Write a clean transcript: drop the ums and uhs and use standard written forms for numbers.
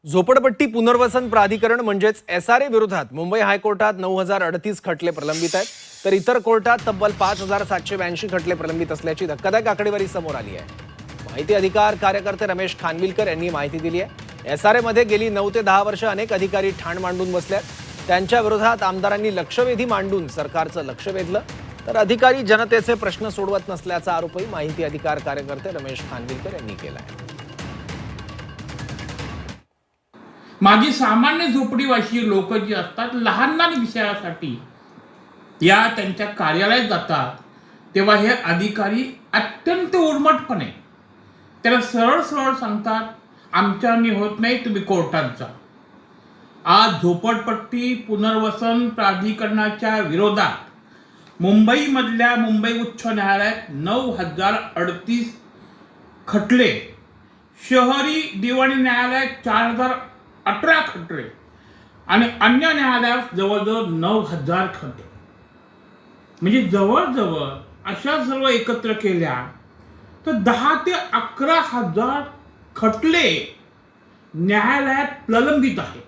झोपडपट्टी पुनर्वसन प्राधिकरण म्हणजेच SRA विरोधात मुंबई हायकोर्टात 9,038 खटले प्रलंबित आहेत, तर इतर कोर्टात तब्बल 5,782 खटले प्रलंबित असल्याची धक्कादायक आकडेवारी समोर आली आहे. माहिती अधिकार कार्यकर्ते रमेश खानविलकर यांनी माहिती दिली आहे. SRA मध्ये गेली 9 ते 10 वर्ष अनेक अधिकारी ठाण मांडून बसल्यात. त्यांच्या विरोधात आमदारांनी लक्षवेधी मांडून सरकारचं लक्ष वेधलं, तर अधिकारी जनतेचे प्रश्न सोडवत नसल्याचा आरोपही माहिती अधिकार कार्यकर्ते रमेश खानविलकर यांनी केला आहे. माझी सामान्य झोपडीवासी लोक जी असतात, लहान लहान विषयासाठी या त्यांच्या कार्यालयात जातात, तेव्हा हे अधिकारी अत्यंत उर्मटपणे त्याला सरळ सरळ सांगतात, आमच्याने होत नाही, तुम्ही कोर्टात जा. आज झोपडपट्टी पुनर्वसन प्राधिकरणाच्या विरोधात मुंबईमधल्या मुंबई उच्च न्यायालयात 9,038 खटले, शहरी दिवाणी न्यायालयात 4,018 खटले आणि अन्य न्यायालयात जवळजवळ 9,000 खटले. म्हणजे जवळजवळ अशा सर्व एकत्र केल्या तर 10,000 ते 11,000 खटले न्यायालयात प्रलंबित आहेत.